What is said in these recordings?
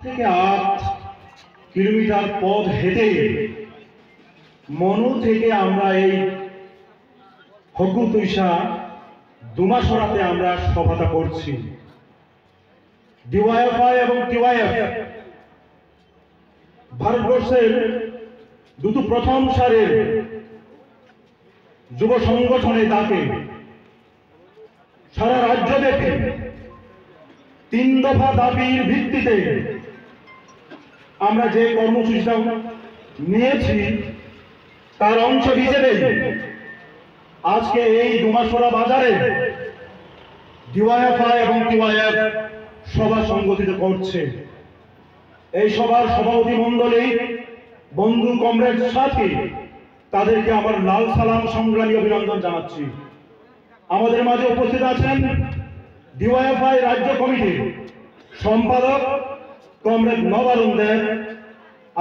থেকে 8 কিলোমিটার পথ হেঁটে মনু থেকে আমরা এই হকুতৈষা দুমাসরাতে আমরা সভাটা করছি। ডিওয়াইএফআই এবং টিওয়াইএফ ভারতবর্ষের দুটো প্রথম সারির যুব সংগঠনে তাকে সারা রাজ্যব্যাপী 3 দফা দাবির ভিত্তিতে আমরা যে কর্মসূচিটা নিয়েছি তার অংশ হিসেবে আজকে এই দুমাসরা বাজারে ডিওয়াইএফআই এবং টিওয়াইএফ সভা সংগঠিত করছে। এই সভার সভাপতি মণ্ডলী, বন্ধু, কমরেড, সাথী, তাদেরকে আমার লাল সালাম, সংগ্রামী অভিনন্দন জানাচ্ছি। আমাদের মাঝে উপস্থিত আছেন ডিওয়াইএফআই রাজ্য কমিটির সম্পাদক কমরেড নবারুণ দেব,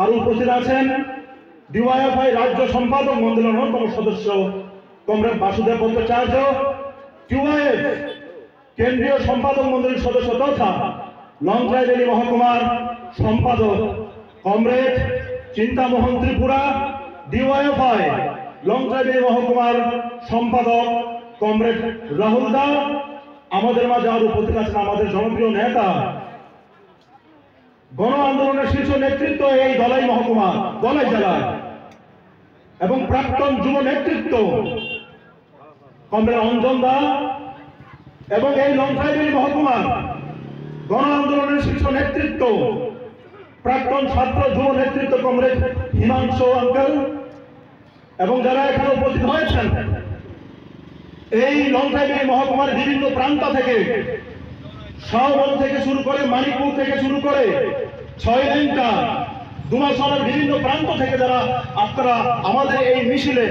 আর উপস্থিত আছেন ডিওয়াইএফআই রাজ্য সম্পাদক মন্ডলের অন্যতম সদস্য কমরেড বাসুদেব ভট্টাচার্য, টিওয়াইএফ কেন্দ্রীয় সম্পাদক মন্ডলীর সদস্য তথা লংট্রাইবেলী মহকুমার সম্পাদক কমরেড চিন্তামোহন ত্রিপুরা, ডিওয়াইএফআই লংট্রাইবেলী মহকুমার সম্পাদক কমরেড রাহুল দা। আমাদের মাঝে আরো উপস্থিত আছেন আমাদের জনপ্রিয় নেতা, গণ আন্দোলনের শীর্ষ নেতৃত্ব এই দলাই মহকুমা, দলাই জেলায়, এবং প্রাক্তন যুব নেতৃত্ব কমরেড অঞ্জন দা, এবং এই লংট্রাইবেলী মহকুমার গণ আন্দোলনের শীর্ষ নেতৃত্ব প্রাক্তন ছাত্র যুব নেতৃত্ব কমরেড হিমাংশু আঙ্কেল, এবং যারা এখানে উপস্থিত হয়েছেন এই লংট্রাইবেলী মহকুমার বিভিন্ন প্রান্ত থেকে, শাহবন থেকে শুরু করে, মানিকপুর থেকে শুরু করে, 6 লেনটা, দুমাসরার বিভিন্ন প্রান্ত থেকে যারা আপনারা আমাদের এই মিছিলে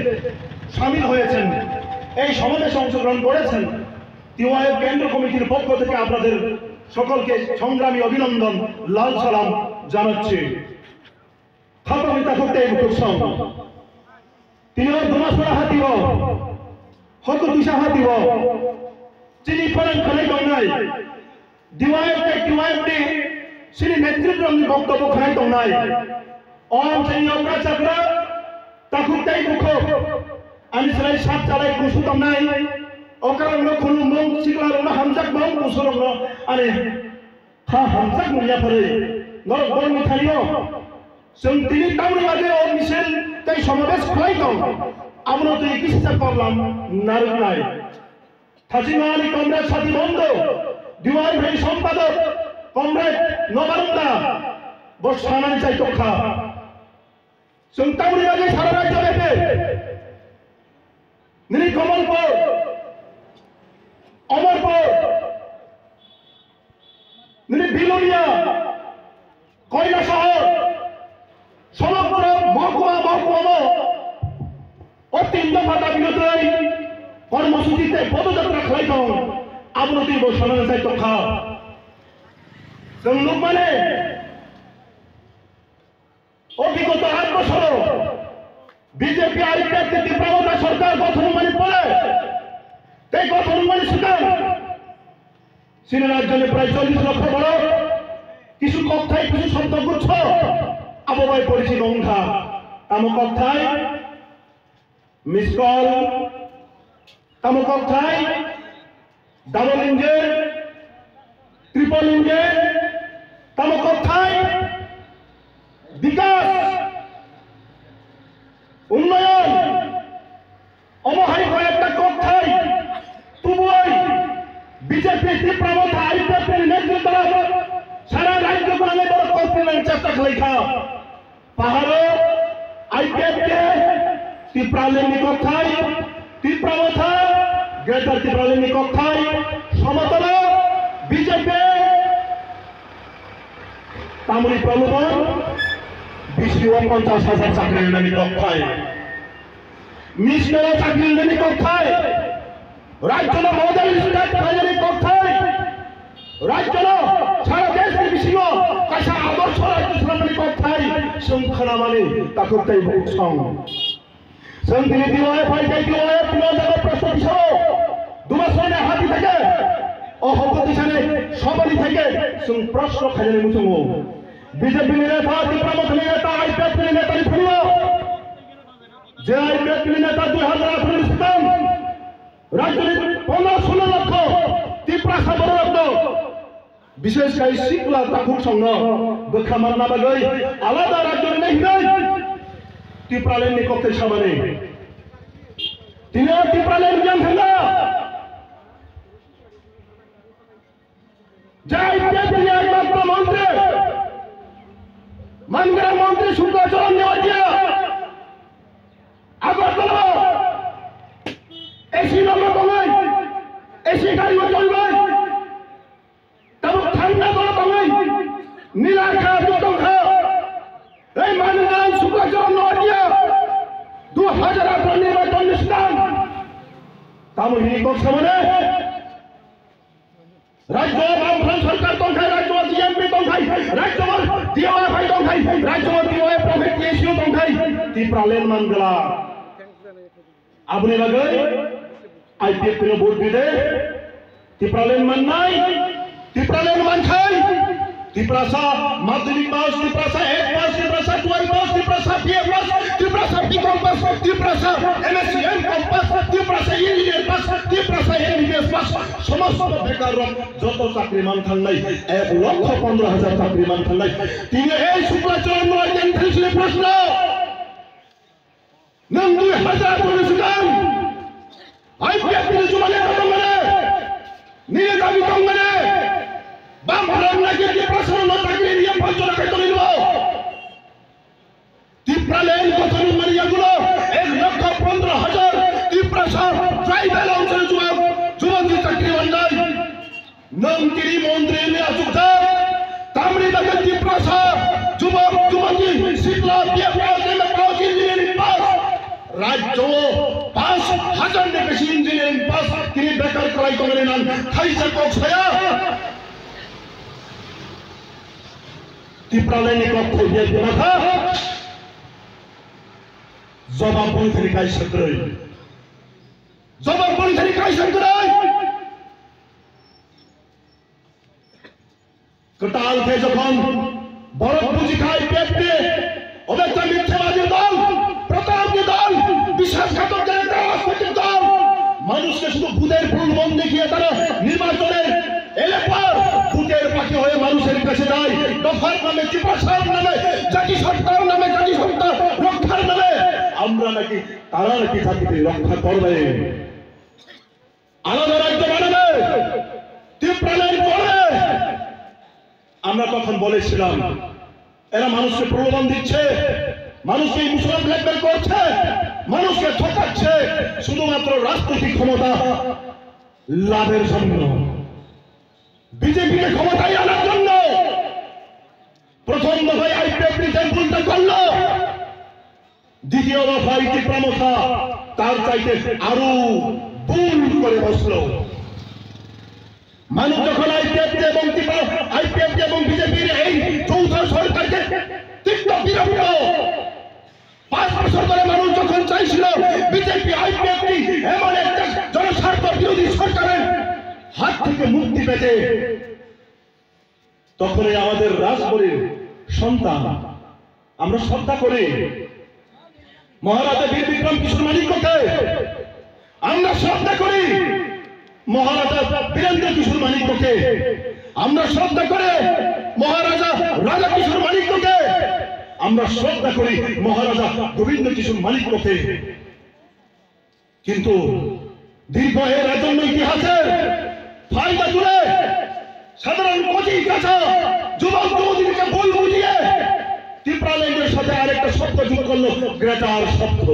সামিল হয়েছেন, এই সমাবেশে অংশগ্রহণ করেছেন, টিওয়াইএফ কেন্দ্র কমিটির পক্ষ থেকে আপনাদের সকলকে সংগ্রামী অভিনন্দন, লাল সালাম জানাচ্ছি। খাতামিতা করতে উৎসব তিনিও দুমাসরা হাতিব হকুতৈষা হাতিব চিনি ফরেন খানাই দংনাই ডিওয়াইএফ টিওয়াইএফটি সিনি নেতৃত্ব বক্তব্য খানাই দংনাই অন চিনি অগ্রা চাকরা তাকুতাই মুখ আমি সেলাই সাত চালাই কুসু দংনাই অকারণ খুলু মং সিকলার না হামজাক মং কুসুরং আরে হা হামজাক মুয়া পরে নরক বরং থালিও जों दिनै टाउननि बागै मिছিল তাই সমাবেশ খাইতাম আমরা তো এই চেষ্টা করলাম নারনাই থাচিমানি কমরেড সাথী বন্ধু ডিওয়াইএফআই সম্পাদক কমরেড নবারুণ দা বর্ষানানি চাই তখা जों টাউনनि बागै সারা রাজ্য ব্যাপী নিনি কমলপুর, অমরপুর, নিনি বিলোনিয়া, কৈলাসহর সমগ্র মহকুমা ও 3 দফা দাবিতে কর্মসূচিতে পদযাত্রা খাইতাম আবনতি বসানো চাই তখা जों লোক মানে অভিজ্ঞতা 8 বছর বিজেপি আইপিএফ তীব্রতা সরকার গঠন মানে পরে এই গঠন মানে সুতরাং চীন রাজ্যে প্রায় 40 লক্ষ বড় কিছু কথায় কিছু শব্দগুচ্ছ আবহাওয়ায় পরিচিত সংখ্যা তাম কথায় মিসকল, তাম কথায় ডাবল ইঞ্জিন, ট্রিপল ইঞ্জিন, তাম কথায় বিকাশ, উন্নয়ন, অমহারি কয়েকটা কথায় তুবই বিজেপি তীব্রতা আইপিএফের নেতৃত্ব সারা রাজ্য গ্রামে বড় কল্পনার চেষ্টা খাইখা পাহাড় আইপিএফকে তীব্রালেনি কথায় তীব্রতা গ্রেটার তীব্রালেনি কথায় সমতল বিজেপি তামুলি প্রলোভন 20-50,000 চাকরির নামি কথায় মিশ্র চাকরির নামি কথায় রাজ্য মডেল স্টেট ফাইনালি কথায় রাজ্য সারা দেশের বিষয় কাশা আদর্শ রাজ্য সরকারি কথায় শৃঙ্খলা মানে তাকুতাই বলছং संदिनी ডিওয়াইএফআই ডিওয়াইএফ পুনর্জাগরণ প্রস্তুতি সহ দুমাসনে হাতি থেকে ও হকুতৈষানে সবারই থেকে প্রশ্ন খাজানি মুচুঙ্গো বিজেপি নেতা ত্রিপুরামত নেতা আইপিএফ নেতা লিখল যে আইপিএফ নেতা 2018 ইসলাম রাজ্যের 15-16 লক্ষ ত্রিপুরা সাবরত্ন বিশেষ করে শিকলা তাকুক সঙ্গ বখামার না বাগৈ আলাদা রাজ্যের নেই ত্রিপুরালের নিকটে সামনে তিনিও ত্রিপুরালের জ্ঞান থাকা যাই একমাত্র মন্ত্রী মানগড়া মন্ত্রী শুক্লাচরণ নেওয়া দিয়া আগরতলা এসি নম্বর কমাই এসি গাড়িও চলবে তবে ঠান্ডা করে কমাই নীলা খা দুটং খা এই মানগড়া শুক্লাচরণ নেওয়া দিয়া 2018 নির্বাচন নিষ্ঠান তামহিনী কোক সামনে রাজ্য বামফ্রন্ট সরকার দংখাই রাজ্য জিএমপি দংখাই রাজ্য ডিওএফআই দংখাই রাজ্য ডিওএফ প্রফিট এসিও দংখাই ত্রিপুরালেন মানগলা আপনি বাগৈ আইপিএফ কে ভোট দিলে ত্রিপুরালেন মান নাই ত্রিপুরালেন মান খাই ত্রিপুরাসা মাধ্যমিক পাস ত্রিপুরাসা 1 পাস ত্রিপুরাসা 12 পাস ত্রিপুরাসা বিএ পাস ত্রিপুরাসা বিকম পাস ত্রিপুরাসা এমএসসি এমকম পাস ত্রিপুরাসা ইঞ্জিনিয়ার পাস ত্রিপুরাসা এমবিবিএস পাস সমস্ত বেকার যত চাকরিমান থান নাই 1,15,000 চাকরিমান থান নাই তিনি এই শুক্লাচরণ নয়জন ফেসলে প্রশ্ন নং 2000 পরিষ্কার আইপিএফ কে জমানে কতঙ্গনে নিয়ে দাবি কঙ্গনে বাম ভারত লাগে যে প্রশ্ন না থাকলে নিয়ে পঞ্চনা কে তুলিব ত্রিপুরালেন গঠন মারিয়াগুলো 1,15,000 ত্রিপুরাসা ট্রাইবাল অঞ্চলে যুবতী চাকরিমান নাই নং তিরি মন্ত্রী নিয়ে যুক্তা তামরি বাগে ত্রিপুরাসা যুবক যুবতী শিক্ষা BA pass MA pass engineering pass রাজ্য 5,000 এর বেশি ইঞ্জিনিয়ারিং পাস তিনি বেকার করাই কমলে নাম খাইছে কোক ছায়া ত্রিপুরালেন কক্ষ দিয়ে মাথা জবাব পরিধানী কাইসন করে জবাব পরিধানী কাইসন করে কটাল থেকে যখন বড় পুঁজি খায় পেটে অবেচা মিথ্যাবাদী দল প্রতারণী দল বিশ্বাসঘাতকদের রাজনৈতিক দল মানুষকে শুধু বুধের ফুল মন দেখিয়ে তারা নির্বাচনের এলাকার বুধের পাখি হয়ে মানুষের কাছে যায় দফার নামে ত্রিপুরার নামে জাতি সরকার নামে জাতি সরকার রক্ষার নামে আমরা নাকি তারা নাকি জাতিকে রক্ষা করবে আলাদা রাজ্য বানাবে ত্রিপুরালেন করবে আমরা তখন বলেছিলাম এরা মানুষকে প্রলোভন দিচ্ছে মানুষকে মুসলমান ব্ল্যাকমেল করছে মানুষকে ঠকাচ্ছে শুধুমাত্র রাজনৈতিক ক্ষমতা লাভের জন্য বিজেপিকে ক্ষমতায় আনার জন্য প্রথম দফায় আইপিএফ ভুলটা করলো দ্বিতীয় দফায় ত্রিপুরামথা তার চাইতে আরো ভুল করে বসলো মানুষ যখন আইপিএফ এবং বিজেপির এই যৌথ সরকারকে তীব্র বিরক্ত 5 বছর ধরে মানুষ যখন চাইছিল বিজেপি আইপিএফ এমন একটা জনস্বার্থ বিরোধী সরকারের হাত থেকে মুক্তি পেতে তখন আমাদের রাজবরীর সন্তান আমরা শ্রদ্ধা করি মহারাজা বীর বিক্রম কিশোর মানিক্যকে আমরা শ্রদ্ধা করি মহারাজা বীরেন্দ্র কিশোর মানিক্যকে আমরা শ্রদ্ধা করে মহারাজা রাজা কিশোর মানিক্যকে আমরা শ্রদ্ধা করি মহারাজা গোবিন্দ কিশোর মানিক্যকে কিন্তু দীর্ঘ এর রাজন্য ইতিহাসের ফায়দা তুলে সাধারণ কচি কাঁচা যুবক যুবতীকে ভুল বুঝিয়ে ত্রিপুরালেন্ডের সাথে আরেকটা শব্দ যোগ করলো গ্রেটার শব্দ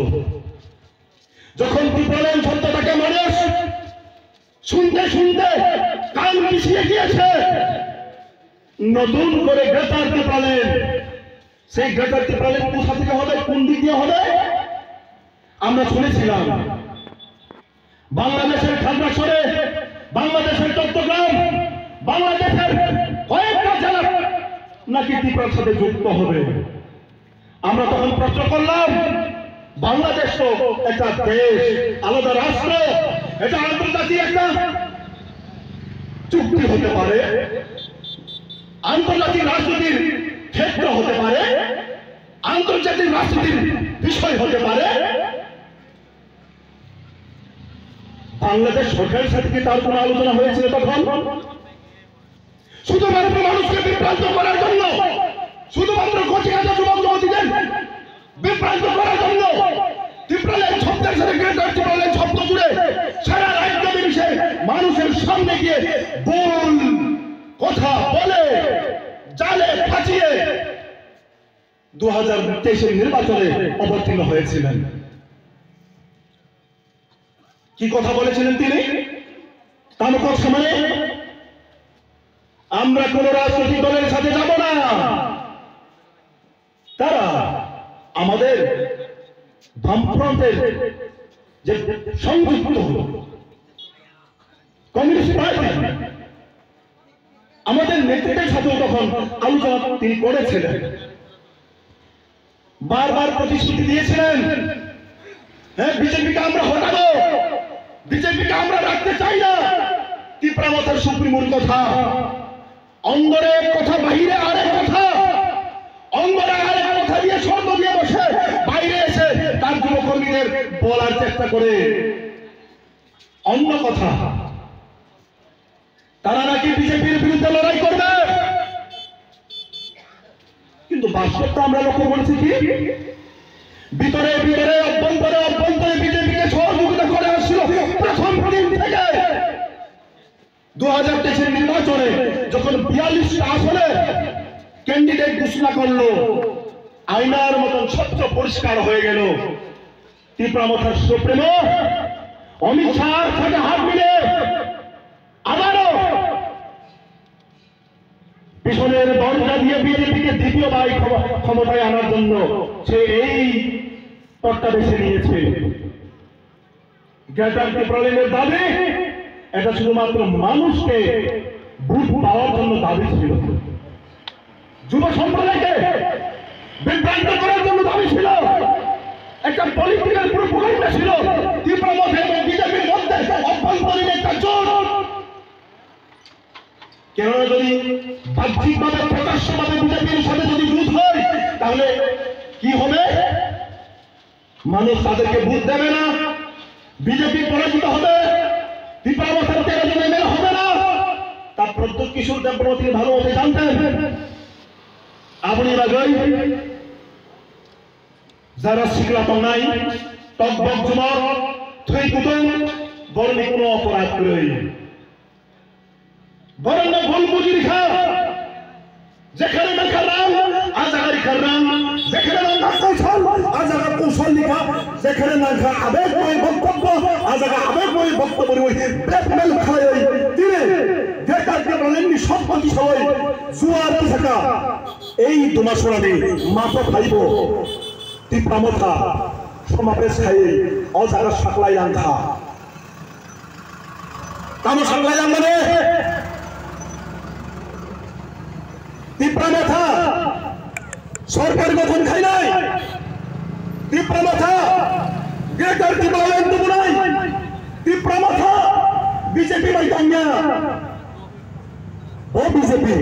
যখন ত্রিপুরালেন্ড শব্দটাকে মানুষ শুনতে শুনতে কান পিছিয়ে গিয়েছে নতুন করে গ্রেটার ত্রিপুরালেন্ড সেই গ্রেটার ত্রিপুরালেন্ড কোথা থেকে হবে কোন দিক দিয়ে হবে আমরা শুনেছিলাম বাংলাদেশের খাগড়াছড়ে বাংলাদেশের চট্টগ্রাম বাংলাদেশের কয়েকটা জেলা নাকি ত্রিপুরার সাথে যুক্ত হবে আমরা তখন প্রশ্ন করলাম বাংলাদেশ তো একটা দেশ আলাদা রাষ্ট্র এটা আন্তর্জাতিক একটা চুক্তি হতে পারে আন্তর্জাতিক রাজনীতির ক্ষেত্রে হতে পারে, আন্তর্জাতিক রাজনীতির বিষয় হতে পারে। বাংলাদেশ সরকারের সাথে কি তার কোনো আলোচনা হয়েছিল তখন? শুধুমাত্র মানুষকে বিভ্রান্ত করার জন্য, শুধুমাত্র কচিকাঁচা যুবক যুবতীদের বিভ্রান্ত করার জন্য ত্রিপুরালের শব্দের সাথে গ্রেটার ত্রিপুরালের শব্দ জুড়ে সারা রাজ্য বিদেশে মানুষের সামনে গিয়ে ভুল কথা বলে জালে ফাঁচিয়ে 2023 নির্বাচনে অবতীর্ণ হয়েছিলেন। কি কথা বলেছিলেন তিনি? তারপর সময়ে আমরা কোন রাজনৈতিক দলের সাথে যাব না, তারা আমাদের বামফ্রন্টের যে সংযুক্ত কমিউনিস্ট পার্টি আমাদের নেতৃত্বের সাথেও তখন আলোচনা তিনি করেছিলেন, বারবার প্রতিশ্রুতি দিয়েছিলেন, হ্যাঁ বিজেপিকে আমরা হটাবো, বিজেপিকে আমরা রাখতে চাই না। তীব্রামথার সুপ্রিমোর কথা, অঙ্গরে এক কথা, বাহিরে আরেক কথা, অঙ্গরে আরেক কথা দিয়ে শর্ত দিয়ে বসে বাইরে এসে তার যুবকর্মীদের বলার চেষ্টা করে অন্য কথা। তারা নাকি বিজেপির বিরুদ্ধে লড়াই করবে, কিন্তু বাস্তবটা আমরা লক্ষ্য করেছি কি ভিতরে ভিতরে অভ্যন্তরে অভ্যন্তরে বিজেপিকে সহযোগিতা করে আসছিল প্রথম দিন থেকে। 2023 নির্বাচনে যখন 42টা আসনে ক্যান্ডিডেট ঘোষণা করলো, আয়নার মতন স্বচ্ছ পরিষ্কার হয়ে গেল তীব্রামথার সুপ্রিমো অমিত শাহর সাথে হাত মিলে আবারও পিছনের দরজা দিয়ে বিজেপিকে দ্বিতীয়বার ক্ষমতায় আনার জন্য সে এই পথটা বেছে নিয়েছে। গ্রেটার ত্রিপুরালের দাবি এটা শুধুমাত্র মানুষকে ভোট পাওয়ার জন্য দাবি ছিল, যুব সম্প্রদায়কে বিভ্রান্ত করার জন্য দাবি ছিল, একটা পলিটিক্যাল প্রোপাগান্ডা ছিল। তীব্রামথ এবং বিজেপির মধ্যে অভ্যন্তরীণ একটা জোট। কেননা যদি বাহ্যিকভাবে প্রকাশ্যভাবে বিজেপির সাথে যদি যুদ্ধ হয় তাহলে কি হবে? মানুষ তাদেরকে ভোট দেবে না, বিজেপি পরাজিত হবে, তীব্রামথার 13 জন এমএলএ হবে না। তা প্রদ্যোৎ কিশোর দেববর্মা তিনি ভালো মতো জানতেন। আপনি বাগৈ যারা শিখলাম নাই টকবক যুবক থৈ কুটুম বরণে কোনো অপরাধ করে বরং ভুল বুঝি লিখা, যেখানে লেখা নাম আজাগার লিখার নাম, যেখানে লেখা কৌশল আজাগা কৌশল লিখা, যেখানে লেখা আবেগময় বক্তব্য আজাগা আবেগময় বক্তব্য ওই ব্ল্যাকমেল খায় ওই তিনি গ্রেটার ত্রিপুরালের সম্পত্তি সবাই জুয়ার থাকা এই দুমাসরানি মাথা খাইব তীব্রামথা সমাবেশ খাই অজাগা সাকলাই লাঙ্খা কামো সাকলাই লাঙ্গানে তীব্রামথা সরকার গঠন খাই নাই, তীব্রামথা গ্রেটার ত্রিপুরালের দেব নাই, তীব্রামথা বিজেপি বাইতাঙ্গা ও বিজেপি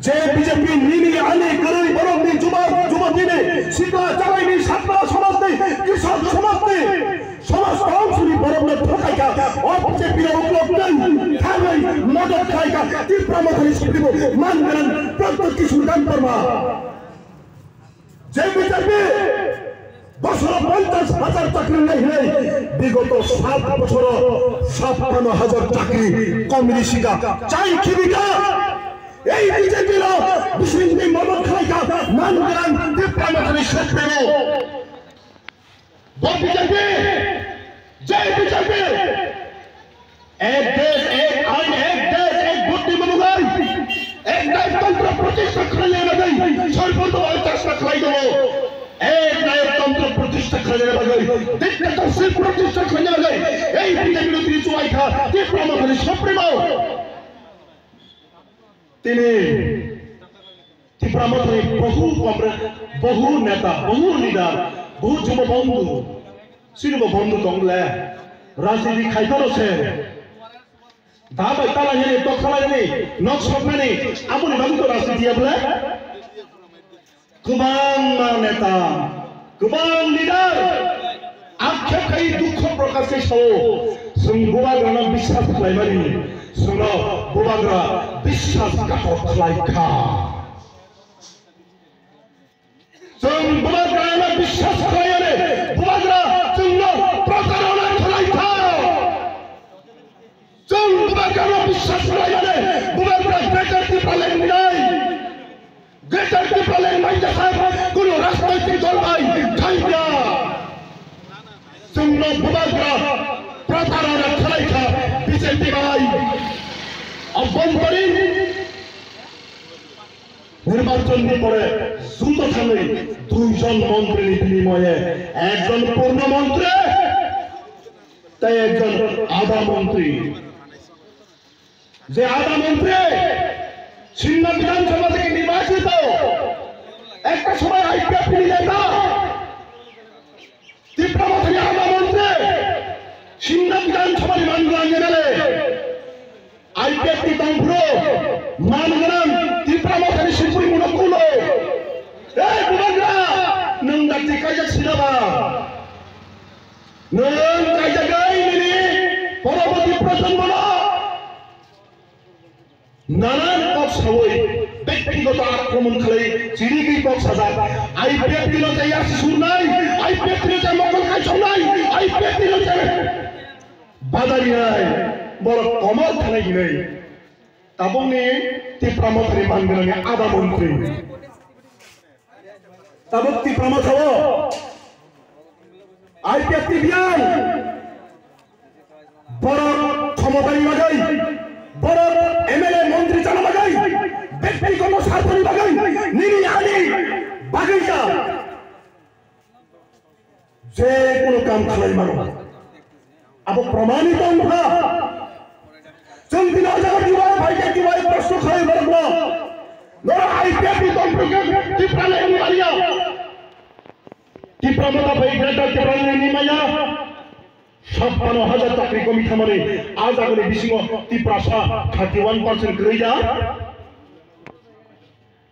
যে বিজেপি নিনি আনি করে বরংনি যুবক যুবতীনে শিক্ষা চালাইনি ছাত্র সমাজ নেই কৃষক সমাজ নেই সমস্ত অংশী বরংনে ঠকাইকা ও বিজেপির উপলব্ধ খাই মদত খাইকা তীব্রামথার সুপ্রিম মান করেন প্রত্যেক কিশোর দেববর্মা। যে বিজেপি বছর 50,000 চাকরি নেই বিগত 7 বছর 57,000 চাকরি কমিউনিস্টরা চাই জীবিকা। এই বিজেপির বিশিন্দি মদত খাইকা মান করেন তীব্রামথার সুপ্রিম বিজেপি। जय बीजेपी एक देश एक आइन एक देश एक बुद्धि मनुगाई एक न्यायतंत्र प्रतिष्ठा करने लगी सर्वोत्तम चेष्टा कराई दो एक न्यायतंत्र प्रतिष्ठा करने लगी डिक्टेटरशिप प्रतिष्ठा करने लगी এই বিজেপি বিরোধী চুয়াইখা তীব্রামথার সুপ্রিম তিনি তীব্রামথার বহু কমরেড বহু নেতা বহু লিডার বহু যুব বন্ধু সিনেমা বন্ধু দংলে রাজনীতি খাইবার আছে Dapat talanya ni, tok salah ni, nok sokna ni, ampun bagi tu rasa dia boleh. Kubang neta, kubang leader, akhir kali dukh प्रकाश के शो, संगुबाग्रा ना विश्वास खलाई मरी, सुनो गुबाग्रा विश्वास का खलाई खा, संगुबाग्रा ना विश्वास खलाई मरी, गुबाग्रा सुनो प्रकारों ना खलाई खा, संगुबाग्रा ना विश्वास खलाई मरी, गुबाग्रा बेटर की पालन मिलाई, बेटर की पालन मिलाई जैसा कुछ रास्ते की जोड़ाई खाइया सुनो बुबाग्रा प्रतारणा खलाइखा बीजेपी भाई अभ्यंतरीण निर्वाचन परे দ্রুত সামনে দুইজন মন্ত্রীর বিনিময়ে একজন পূর্ণ মন্ত্রী তাই একজন আধা মন্ত্রী যে আধা মন্ত্রী সিন্না বিধানসভা থেকে নির্বাচিত একটা সময় আইপিএফ নেতা তীব্রমথনী আধা মন্ত্রী সিন্না বিধানসভার মানগঞ্জ জেলায় আইপিএফ তংফ্রো মানগঞ্জ তীব্রমথনী শিবপুরি মুনকুলো এই বুবাগ্রা নং দাতি কাজা ছিলাবা নং কাজা গাইনি পরবর্তী প্রজন্ম নানান পথ সবই ব্যক্তিগত আক্রমণ খালি চিরিকি পথ সাজা আইপিএফ দিল চাই আর সুর নাই আইপিএফ দিল চাই মকল কাইছ নাই আইপিএফ দিল চাই বাদারি নাই বড় কমল থানাই নাই তাবংনি তীব্রমথনী মানগঞ্জে আধা মন্ত্রী তাবক তীব্রমথ আইপিএফ বিয়ান বড় ক্ষমতারী বাগাই বড় এমএলএ মন্ত্রী জানা বাগাই ব্যক্তিগত স্বার্থনী বাগাই নিরি আনি বাগাইয়া যে কোনো কাম খালাই মানো আবো প্রমাণিত না চলতি না জায়গা দিবাই ভাইকে দিবাই প্রশ্ন খাই বলবো নরা আইপিএফ তন্ত্রকে তীব্রালে নিমাইয়া তীব্রমতা ভাই গ্রেটার তীব্রালে নিমাইয়া 56,000 চাকরি কমিটি মানে আজ আগলে বিসিং তীব্রাসা 31% গ্রেইয়া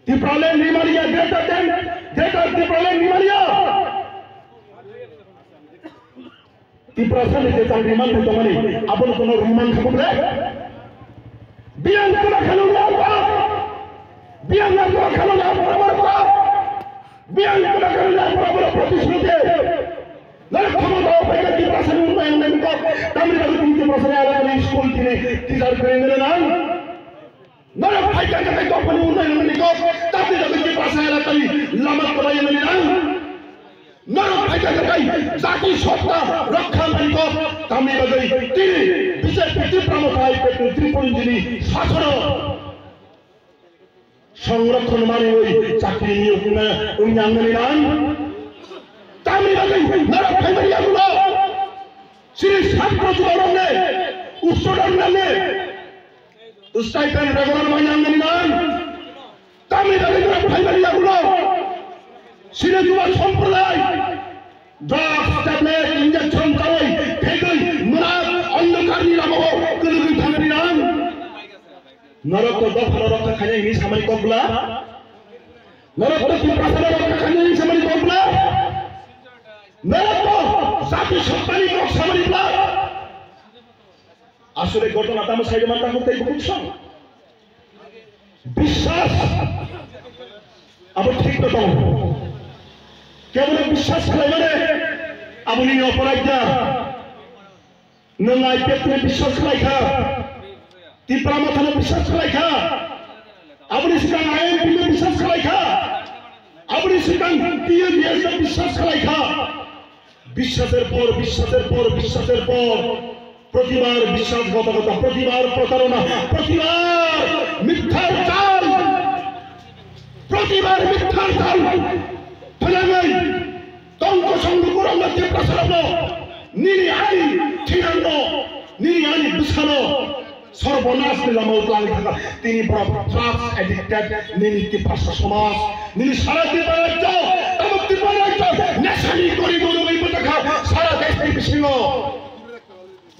তীব্রালে নিমাইয়া গ্রেটার তীব্রালে নিমাইয়া তীব্রাসা নিতে চাকরি মান হতো মানে আপন কোন রিমান খাবলে বিয়ান করা খেলো না বিয়ান করা খেলো না বরাবর বিয়ান করা খেলো না বরাবর প্রতিশ্রুতি নরে ক্ষমতা অপেক্ষা তীব্রাসের উন্নয়ন নিকট তামিল বাড়ি তীব্রাসের এলাকার স্কুল কিনে টিচার করে নিলেন না নরে ফাইকা কাকে কোম্পানি উন্নয়ন নিকট তামিল বাড়ি তীব্রাসের এলাকার লামাত করে নিলেন না নরে ফাইকা কাকে জাতি সত্তা রক্ষা নিকট তামিল বাড়ি তিনি বিজেপি তীব্রমতা আইপিএফ ত্রিপুরী যিনি শাসন সংরক্ষণ মানে ওই চাকরি নিয়োগ উন্নয়ন নিলেন তামিলনাড়ু নরক ফাইবারিয়া গুলো শ্রী ছাত্র যুবরঙ্গে উচ্চরঙ্গে স্টাইপেন্ড রেগুলার মাইনাঙ্গনি নাম তামিলনাড়ু নরক ফাইবারিয়া গুলো শ্রী যুব সম্প্রদায় ড্রাগস ট্যাবলেট ইনজেকশন তাই ফেগই মুরাদ অন্ধকার নিরামহ কুলুগুই থানারি নাম নরক তো দফা রক্ষা খানে নি সামরিক কবলা নরক তো কি প্রাসাদ রক্ষা খানে নি সামরিক কবলা জাতি সত্তানি সামরিক আসলে ঘটনাটা আমার সাইডে মাথা করতে বুঝছেন বিশ্বাস আবার ঠিক তো কেবল বিশ্বাস খাই মানে আপনি অপরাধ নং আইপিএফ বিশ্বাস খাই খা তীব্রমথানে বিশ্বাস খাই খা আপনি সেখান আইএনপি বিশ্বাস খাই খা আপনি সেখান টিএনবিএস বিশ্বাস খাই খা বিশ্বাসের পর বিশ্বাসের পর বিশ্বাসের পর প্রতিবার বিশ্বাসঘাতকতা প্রতিবার প্রতারণা প্রতিবার মিথ্যার জাল প্রতিবার মিথ্যার জাল ফেলে নেই তঙ্ক সংঘকুরঙ্গ তীব্রসরণ নিরি আনি ঠিনান্ন নিরি আনি বিছানো সর্বনাশ নিলামৌতলানি থাকা তিনি বড় ড্রাগস অ্যাডিক্টেড নিনি তীব্রসা সমাজ নিনি সারা তীব্রাজ্য তামক তীব্রাজ্য নেশানি করি গরু এই পতাকা সারা দেশ থেকে বিচ্ছিন্ন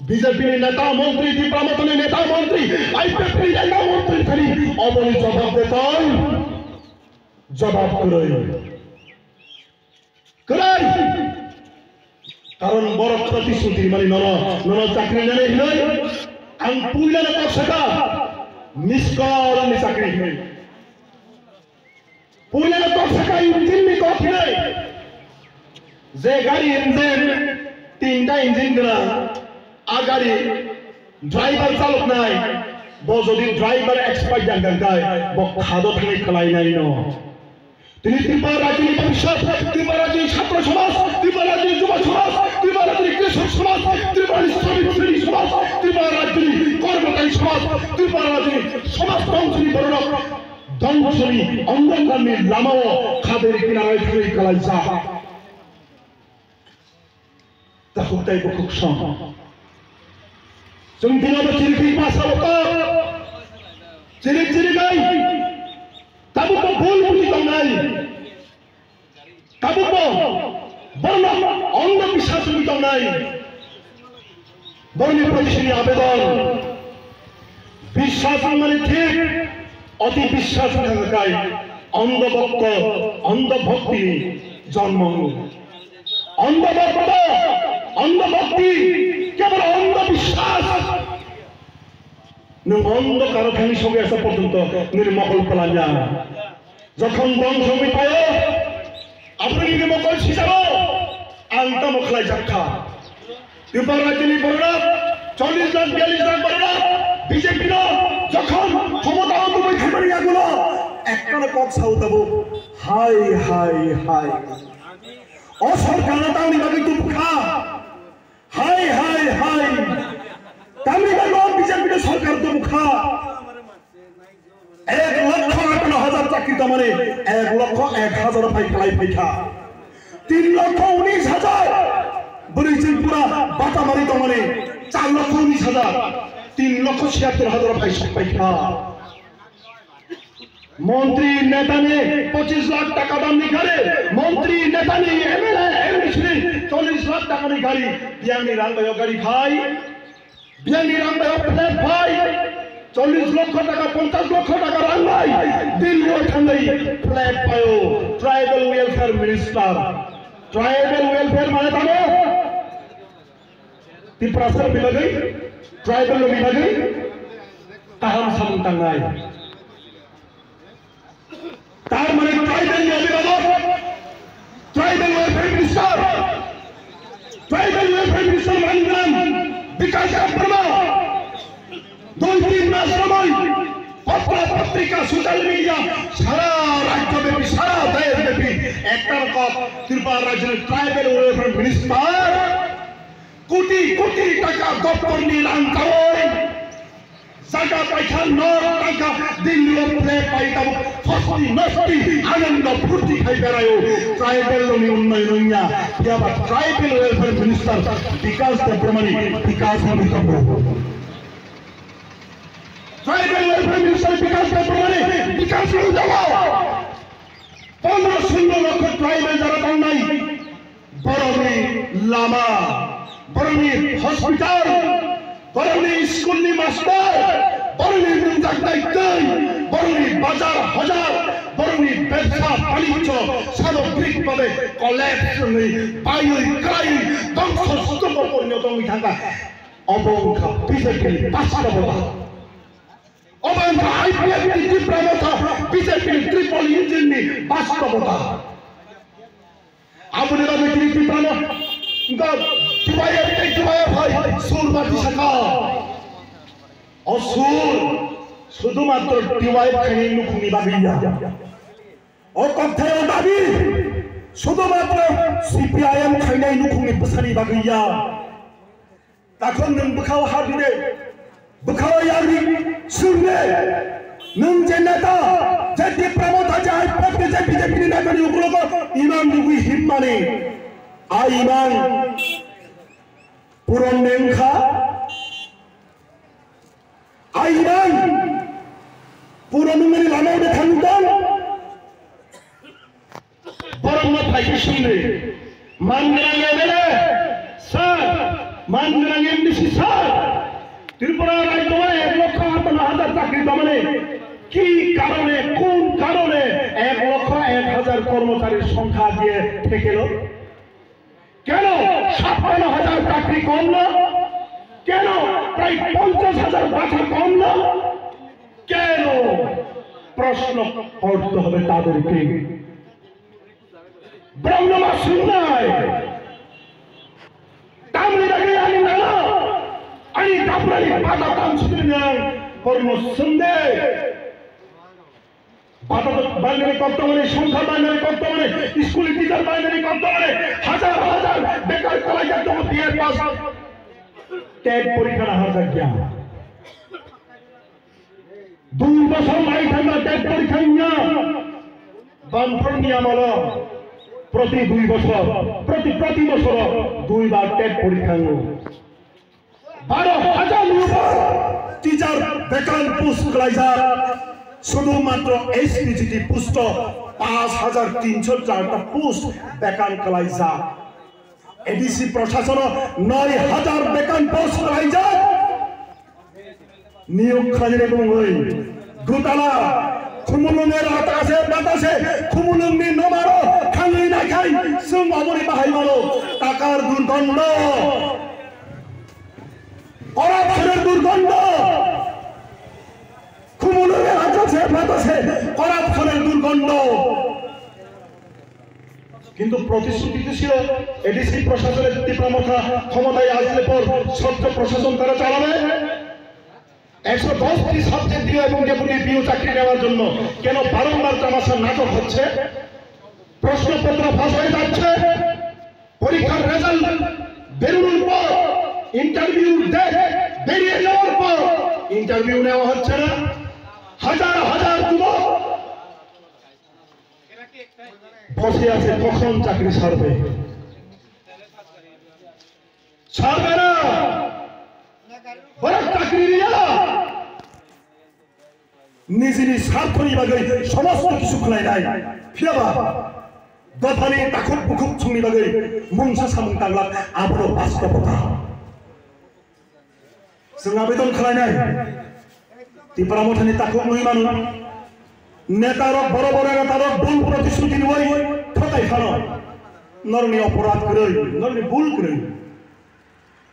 বিজেপির নেতা মন্ত্রী দীপ্রামতনের নেতা মন্ত্রী আইপিএফের নেতা মন্ত্রী খালি অবলি জবাব দেতন জবাব করাই কারণ বড় প্রতিশ্রুতি মানে নন চাকরি নেই নয় আং পুইলানে কষাটা নিষ্কল নি চাকরি নেই পুইলানে কষাটা ইঞ্জিন নি কফি নেই যে গাড়ি ইঞ্জিন তিনটা ইঞ্জিন গুলা আগাড়ি ড্রাইভার চালক নাই ব যদি ড্রাইভার এক্সপার্ট জানতেন তাই ব খাদো থেকে খেলাই নাই ন তিনি ত্রিপুরা রাজ্যের ভবিষ্যৎ ত্রিপুরা রাজ্যের ছাত্র সমাজ ত্রিপুরা রাজ্যের যুব সমাজ ত্রিপুরা রাজ্যের কৃষক সমাজ ত্রিপুরা শ্রমিক শ্রেণী সমাজ ত্রিপুরা রাজ্যের কর্মচারী সমাজ ত্রিপুরা রাজ্যের সমাজ দংশনী বর্ণ দংশনী অঙ্গকামী লামাও খাদের কিনারায় থেকে খেলাই যা তা হুকটাই খুব সম जों दिनाबो चिरिखि पासावतो चिरिगाय ताबुको भूल बुद्धि दंनाय ताबुको बर्न अंध विश्वास बुद्धि दंनाय बर्न प्रतिश्रुति आवेदन विश्वास माने ठीक अति विश्वास थाकाय अंधभक्त अंधभक्ति जन्म अंधभक्ति केवल अंधविश्वास अंधकार ध्वनि संगे आसा पर्यন্ত निर्महल फलाना যখন বংশ মিটায় আপনি নির্মকল সিজাবো আলতা মখলাই জাখা ত্রিপুরা রাজ্যের বড়রা 40 লাখ 42 লাখ বড়রা বিজেপি যখন ক্ষমতা অন্তর্ভুক্ত খামারিয়াগুলো একটানা পথ সাউতাবো হাই হাই হাই অসরকার তাও নিবাবি তুখা हाय हाय हाय तमिलनाडु बीजेपी सरकार तो मुखा 1,58,000 चाकरी तो माने 1,01,000 फाइखालाई फाइखा 3,19,000 बरिचिपुरा बाटामारी तो माने 4,19,000 3,76,000 फाइखा मंत्री नेता ने 25 लाख टाका दाम निकाले मंत्री नेता ने एमएलए एमएलए 40 लाख टाका निकाली बियांगनी रामबायो गाड़ी भाई बियांगनी रामबायो फ्लैट भाई 40 लाख टाका 50 लाख टाका राम भाई दिल्ली ठंडई फ्लैट पायो tribal welfare minister tribal welfare माने तानो त्रिपुरा सर बिलगई ट्राइबल लो बिलगई ताहम समतंगाई तार माने ट्राइबल अभिभावक ट्राइबल वेलफेयर मिनिस्टर मानग्राम विकास वर्मा 2-3 मास समय पत्र पत्रिका सोशल मीडिया सारा राज्यव्यापी सारा देशव्यापी एकटार त्रिपुरा राज्य ट्राइबल वेलफेयर मिनिस्टर कोटी कोटी टाका दफ्तर निलाम करे জায়গা পাইখা 9 টাকা দিল্লি প্লেট পাইতাম ফসলি নষ্টি আনন্দ ফুর্তি খাই বেড়ায়ও ট্রাইবেল উন্নয়ন হইয়া কিবা ট্রাইবেল ওয়েলফেয়ার মিনিস্টার বিকাশ দেববর্মানি বিকাশ অভিতম্ব ট্রাইবেল ওয়েলফেয়ার মিনিস্টার বিকাশ দেববর্মানি বিকাশ হয়ে যাব 15 লক্ষ ট্রাইবেল যারা পান নাই বরনি লামা বরনি হসপিটাল बरनी स्कूल नी मास्टर बरनी मुंजाक दायित्व बरनी बाजार हजार बरनी व्यवसा वाणिज्य सामग्रिक भावे कलेक्ट पाई क्राई ध्वंसस्तूप परिणत हয়ে থাকা অবঙ্কা বিজেপির বাস্তবতা অবঙ্কা আইপিএফ তীব্রতা বিজেপির ট্রিপল ইঞ্জিন নি বাস্তবতা আপনারা দেখি তীব্রতা শুধুমাত্র শুধুমাত্র সিপিআইএম খাইনাই নুখুনি পেছানি বাগিয়া তখন নং বুখাও হাবিনে বুখাও ইয়ারি শুনবে নং যে নেতা যে প্রমোদ আছে আইপিএফ যে বিজেপি নেতা ওগুলো ইমাম দুই হিম্মানে আইমান পুরন নেংখা আইমান পুরন মেরি লামাও দেখানুদান বরং ফাইকি শুনলে মানগ্রাম এমএলএ স্যার মাননীয় এমডিসি স্যার ত্রিপুরা রাজ্য 1,58,000 চাকরি দমনে কি কারণে কোন কারণে 1,01,000 কর্মচারীর সংখ্যা দিয়ে ঠেকেল? কেন 57,000 চাকরি কম না? কেন প্রায় 50,000 বাছা কম না? কেন? প্রশ্ন করতে হবে তাদেরকে। ব্রহ্মমা শুনায় তামিলনাড়ু আমি না আমি দাপরালি পাতা তামসিলেন কর্ম সন্ধে পাতা বাঙালি বর্তমানে সংখ্যা বাঙালি বর্তমানে স্কুলের টিচার বাঙালি বর্তমানে হাজার হাজার বেকার কলেজের জন্য বিএ পাস টেট পরীক্ষা না হাজার জ্ঞান 2 বছর নাই থাকা টেট পরীক্ষা নিয়ে বামফ্রন্ট নিয়ম হলো প্রতি 2 বছর প্রতি বছর 2 বার টেট পরীক্ষা 12,000 টিচার বেকার পোস্ট ক্লাইজার শুধুমাত্র এসপিজিটি পোস্ট 5,304টা পোস্ট বেকার ক্লাইজার এডিসি প্রশাসন 9,000 বেকার পোস্ট ক্লাইজার নিয়োগ খানের এবং ওই গোটালা খুমুলুঙের বাতাসে খুমুলুংনি নমারো খাঙি না খাই সুম অমরি বাহাই মারো টাকার দুর্গন্ধ করাপশনের দুর্গন্ধ খুমুলুঙের বাতাসে করাপশনের দুর্গন্ধ। কিন্তু প্রতিশ্রুতি ছিল এডিসি প্রশাসনের তীব্রমথা ক্ষমতায় আসলে পর স্বচ্ছ প্রশাসন তারা চালাবে 110টি সাবজেক্ট দিয়ে এবং ডেপুটি পিও চাকরি নেওয়ার জন্য কেন বারংবার তামাশার নাটক হচ্ছে? প্রশ্নপত্র ফাঁস হয়ে যাচ্ছে, পরীক্ষার রেজাল্ট বেরোনোর পর ইন্টারভিউ বেরিয়ে যাওয়ার পর ইন্টারভিউ নেওয়া হচ্ছে না। হাজার হাজার যুবক বসে আছে কখন চাকরি ছাড়বে না বড় চাকরি নিজেরই স্বার্থ নিবাগে সমস্ত কিছু খোলাই নাই ফিরাবা দফানি তাকুব বুকুব ছুনি বাগে মুংসা সামুং তাগলা আবরো বাস্তবতা जों आवेदन खालामनाय ত্রিপুরা মঠানি তাকুব নই মানু নেতারক বড় বড় নেতারক ভুল প্রতিশ্রুতি নই ঠকাই খানো নরনি অপরাধ করে নরনি ভুল করে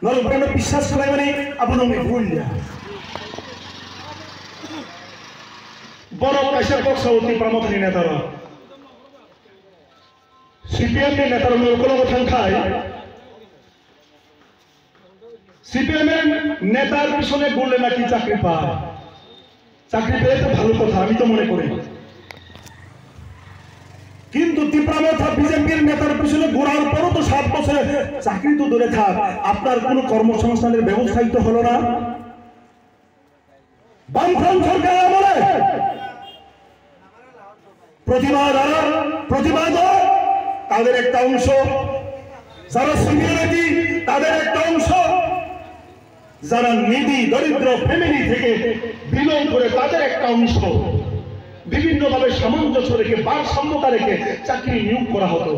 নর বড় বিশ্বাস খালাইমানি আপনি ভুল দিয়া বড় কাইসা পক্ষও ত্রিপুরা মঠানি নেতারা সিপিএম নেতারা লোকলগ সংখ্যায় সিপিএম নেতার পিছনে বললে নাকি চাকরি পায় চাকরি পেলে তো ভালো কথা আমি তো মনে করি কিন্তু ত্রিপুরা বিজেপির নেতার পিছনে ঘোরার পরও তো 7 বছরে চাকরি তো দূরে থাক আপনার কোনো কর্মসংস্থানের ব্যবস্থাই তো হলো না বামফ্রন্ট সরকার আমলে প্রতিবাদ তাদের একটা অংশ যারা সিনিয়রিটি তাদের একটা অংশ যারা নিডি দরিদ্র ফ্যামিলি থেকে বিলং করে তাদের একটা অংশ বিভিন্নভাবে সামঞ্জস্য রেখে ভারসাম্যতা রেখে চাকরি নিয়োগ করা হতো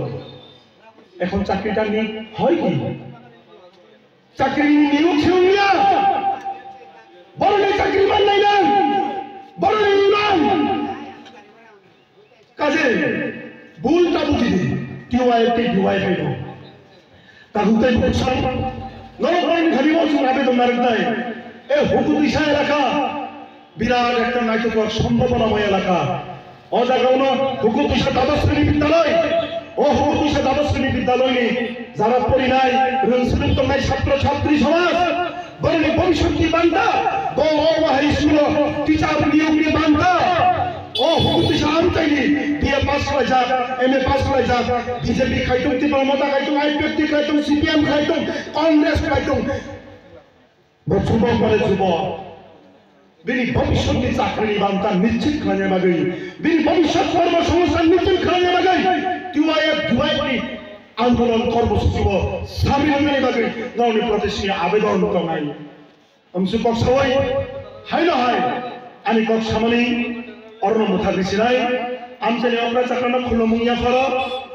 এখন চাকরিটা নিয়োগ হয় কি চাকরি নিয়োগ ছিল না বড় চাকরি মান নাই না বড় ইউনিয়ন কাজে ভুলটা বুঝি দিই টিওয়াইটি ডিওয়াইফাই তাহুতে বলছেন নরকরণ খালি বলছেন আবেদন নারকদায় এ হুকুদিশা এলাকা বিরাট একটা নাটক সম্ভাবনাময় এলাকা অজাগাউন হুকুদিশা দ্বাদশ শ্রেণী বিদ্যালয় ও হুকুদিশা দ্বাদশ শ্রেণী বিদ্যালয় নেই যারা পড়ি নাই রংসুলুক্ত নাই ছাত্র ছাত্রী সমাজ বরং ভবিষ্যৎ বান্তা গৌরবাহী স্কুল টিচার নিয়োগ নিয়ে বান্তা ও হুকুদিশা আম চাইনি বিএ পাস করে যাক এমএ পাস করে যাক বিজেপি খাইতুম ত্রিপুরা মতা খাইতুম আইপিএফটি খাইতুম সিপিএম খাইতুম কংগ্রেস খাইতুম যুবক বলে যুবক বিনি ভবিষ্যৎ চাকরি বান্তা নিশ্চিত খানে বাগে বিনি ভবিষ্যৎ কর্মসংস্থান নিশ্চিত খানে বাগে টিওয়াইএফ জুয়াইটি আন্দোলন কর্মসূচি সামিল হয়ে বাগে গাউনি প্রতিষ্ঠানে আবেদন করাই আমি সুপক সবাই হাই না হাই আমি কক সামনে অর্ণ মুথা দিছিলাই আমজেনে অপরা চাকরানা খুলো মুনিয়া ফর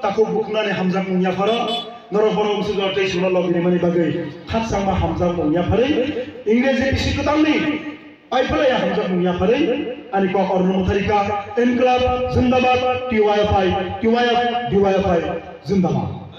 তাকো বুকনানে হামজা মুনিয়া ফর नरबरम सुगरते सुनल गिरिमानि बागै खातसांमा हामजा मुंया फारै इंग्रेजी बिसि गोदांनि आइफलाया हामजा मुंया फारै आनि क अर्नमुथारिका इनकलाब जिंदाबाद टीवाईएफ DYFI जिंदाबाद